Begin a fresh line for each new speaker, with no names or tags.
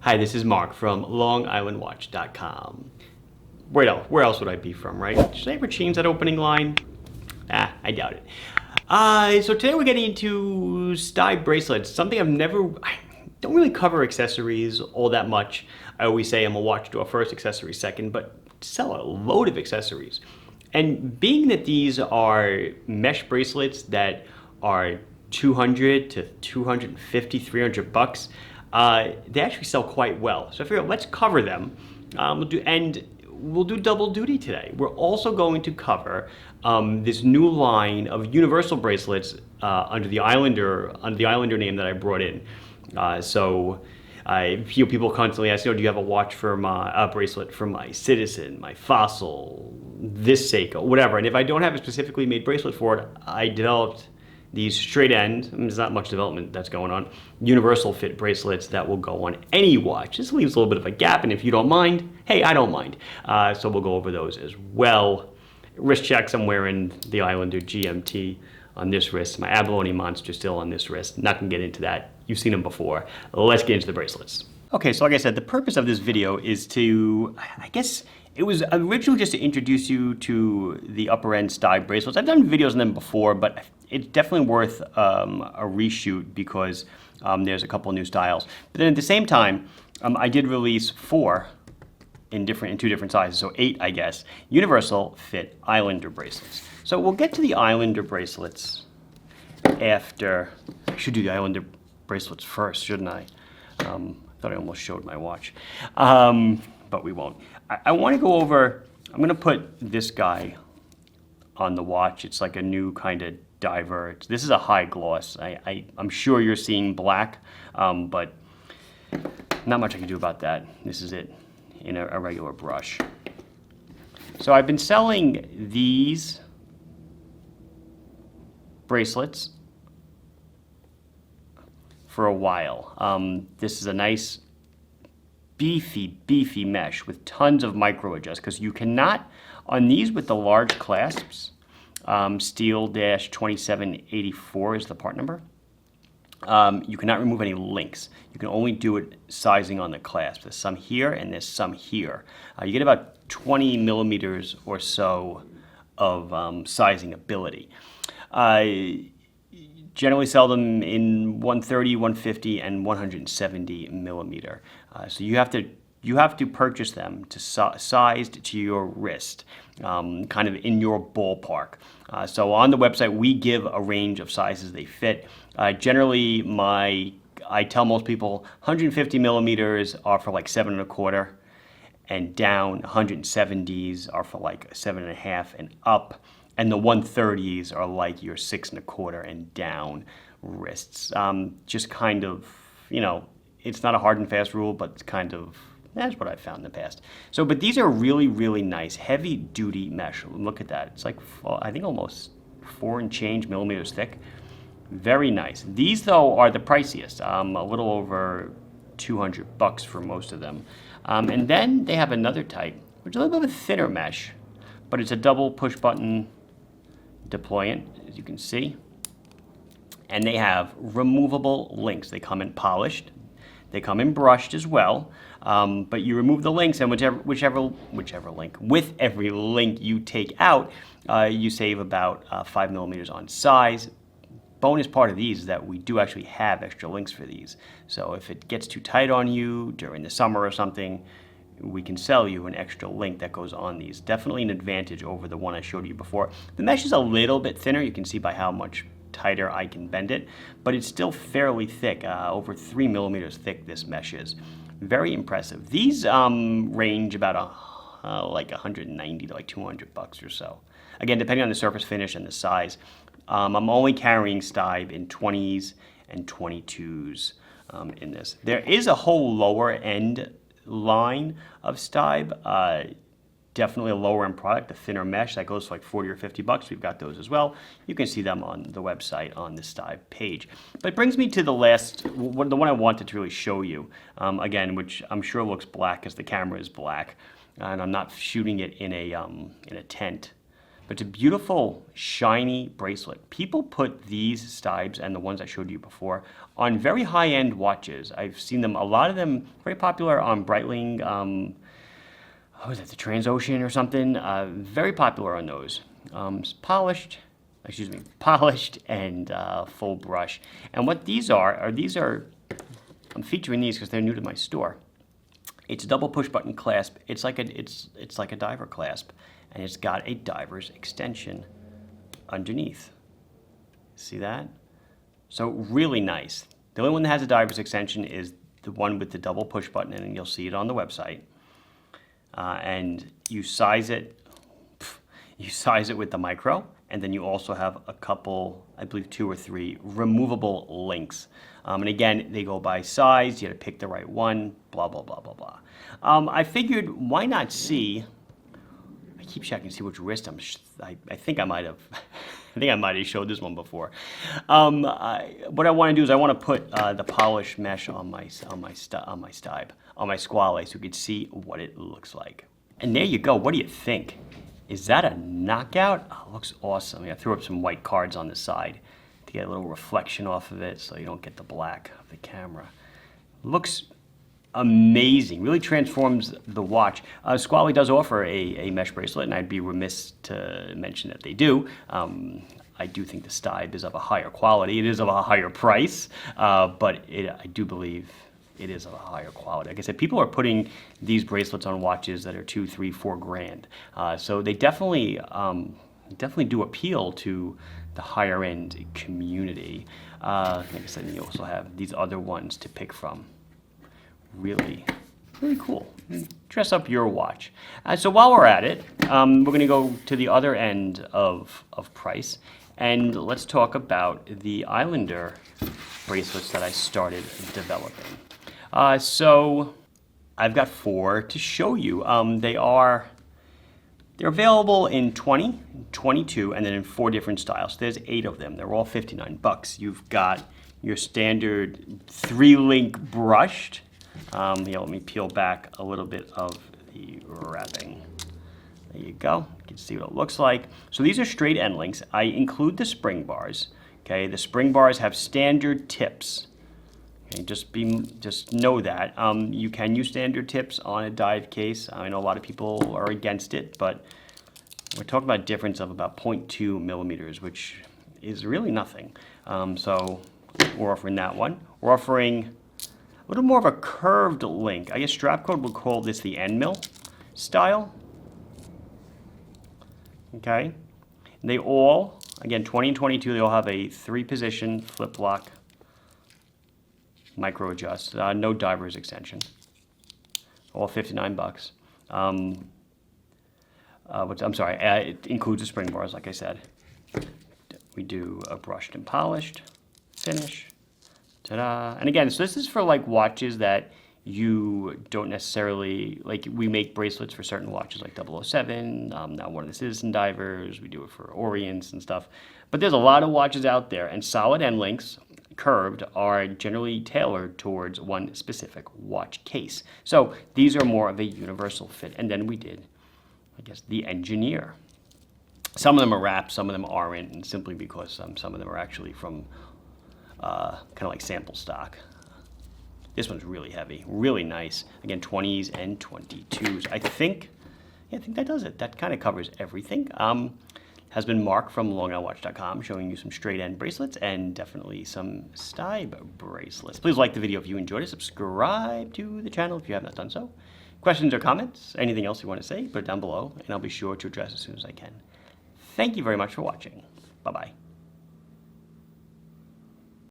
Hi, this is Mark from LongIslandWatch.com. Where else would I be from, right? Should I ever change that opening line? I doubt it. So today we're getting into Staib bracelets, something I don't really cover accessories all that much. I always say I'm a watch door first, accessories second, but sell a load of accessories. And being that these are mesh bracelets that are 200 to 250, 300 bucks, they actually sell quite well. So I figured let's cover them. We'll do double duty today. We're also going to cover this new line of universal bracelets under the Islander name that I brought in. I feel people constantly ask, do you have a bracelet for my Citizen, my Fossil, this Seiko, whatever. And if I don't have a specifically made bracelet for it, I developed these straight end, there's not much development that's going on, universal fit bracelets that will go on any watch. This leaves a little bit of a gap, and if you don't mind, hey, I don't mind. So we'll go over those as well. Wrist checks, I'm wearing the Islander GMT on this wrist, my Abalone Monster still on this wrist. Not gonna get into that, you've seen them before. Let's get into the bracelets. Okay, so like I said, the purpose of this video is to, I guess, it was originally just to introduce you to the upper end Staib bracelets. I've done videos on them before, but it's definitely worth a reshoot because there's a couple new styles. But then at the same time, I did release 4 in two different sizes, so 8, I guess, universal fit Islander bracelets. So we'll get to the Islander bracelets after. I should do the Islander bracelets first, shouldn't I? Thought I almost showed my watch, but we won't. I want to go over, I'm going to put this guy on the watch. It's like a new kind of diver. This is a high gloss. I'm sure you're seeing black, but not much I can do about that. This is it in a regular brush. So I've been selling these bracelets for a while. This is a nice beefy mesh with tons of micro adjust, because you cannot, on these with the large clasps, Steel-2784 is the part number, you cannot remove any links. You can only do it sizing on the clasp. There's some here and there's some here. You get about 20 millimeters or so of sizing ability. Generally sell them in 130, 150, and 170 millimeter. So you have to purchase them sized to your wrist, kind of in your ballpark. So on the website, we give a range of sizes they fit. Generally, I tell most people 150 millimeters are for like 7.25, and down 170s are for like 7.5 and up. And the 130s are like your 6.25 and down wrists. Just kind of, it's not a hard and fast rule, but it's kind of, that's what I've found in the past. So, but these are really, really nice, heavy duty mesh. Look at that. It's like, I think almost 4 and change millimeters thick. Very nice. These though are the priciest, a little over 200 bucks for most of them. And then they have another type, which is a little bit of a thinner mesh, but it's a double push button deployant, as you can see. And they have removable links. They come in polished. They come in brushed as well. But you remove the links, and whichever link, with every link you take out, you save about 5 millimeters on size. Bonus part of these is that we do actually have extra links for these. So if it gets too tight on you during the summer or something, we can sell you an extra link that goes on these. Definitely an advantage over the one I showed you before. The mesh is a little bit thinner. You can see by how much tighter I can bend it, but it's still fairly thick. Over 3 millimeters thick this mesh is. Very impressive. These range about like 190 to like 200 bucks or so. Again, depending on the surface finish and the size. I'm only carrying Staib in 20s and 22s in this. There is a whole lower end line of Staib, definitely a lower end product, the thinner mesh that goes for like 40 or 50 bucks. We've got those as well. You can see them on the website on the Staib page. But it brings me to the one I wanted to really show you, again, which I'm sure looks black because the camera is black, and I'm not shooting it in a tent. but it's a beautiful, shiny bracelet. People put these Staibs and the ones I showed you before on very high-end watches. I've seen them, a lot of them very popular on Breitling, what was that, the Transocean or something? Very popular on those. Polished and full brush. And what these are, I'm featuring these because they're new to my store. It's a double push button clasp. It's like a diver clasp, and it's got a diver's extension underneath. See that? So really nice. The only one that has a diver's extension is the one with the double push button, and you'll see it on the website. And you size it. You size it with the micro, and then you also have a couple, I believe 2 or 3 removable links. And again, they go by size. You have to pick the right one. Blah blah blah blah blah. I figured, why not see? I keep checking to see which wrist I think I might have. I think I might have showed this one before. What I want to do is I want to put the polished mesh on my Staib, on my Squale, so you can see what it looks like. And there you go. What do you think? Is that a knockout? Oh, it looks awesome. I threw up some white cards on the side to get a little reflection off of it so you don't get the black of the camera. Looks amazing. Really transforms the watch. Squale does offer a mesh bracelet, and I'd be remiss to mention that they do. I do think the Staib is of a higher quality. It is of a higher price, but I do believe it is of a higher quality. Like I said, people are putting these bracelets on watches that are $2, $3, $4 grand. So they definitely do appeal to the higher end community. Like I said, you also have these other ones to pick from. Really, really cool. Dress up your watch. So while we're at it, we're going to go to the other end of price, and let's talk about the Islander bracelets that I started developing. So I've got 4 to show you. They're available in 20, 22, and then in 4 different styles. There's 8 of them. They're all $59. You've got your standard 3-link brushed. Here, let me peel back a little bit of the wrapping. There you go. You can see what it looks like. So these are straight end links. I include the spring bars. Okay, the spring bars have standard tips. Okay, just know that. You can use standard tips on a dive case. I know a lot of people are against it, but we're talking about a difference of about 0.2 millimeters, which is really nothing. So we're offering that one. We're offering a little more of a curved link. I guess Strapcode would call this the end mill style. Okay. And they all, again, 20 and 22, they all have a 3-position flip lock micro adjust, no diver's extension. All $59. I'm sorry, it includes the spring bars, like I said. We do a brushed and polished finish. Ta-da! And again, so this is for like watches that you don't necessarily, like we make bracelets for certain watches like 007, now one of the Citizen divers, we do it for Orients and stuff. But there's a lot of watches out there, and solid end links, curved, are generally tailored towards one specific watch case. So these are more of a universal fit. And then we did, I guess, the Engineer. Some of them are wrapped, some of them aren't, and simply because some of them are actually from kind of like sample stock. This one's really heavy, really nice. Again, 20s and 22s. I think that does it. That kind of covers everything. Has been Mark from LongIslandWatch.com showing you some straight end bracelets and definitely some Staib bracelets. Please like the video if you enjoyed it. Subscribe to the channel if you have not done so. Questions or comments, anything else you want to say, put it down below, and I'll be sure to address as soon as I can. Thank you very much for watching. Bye-bye.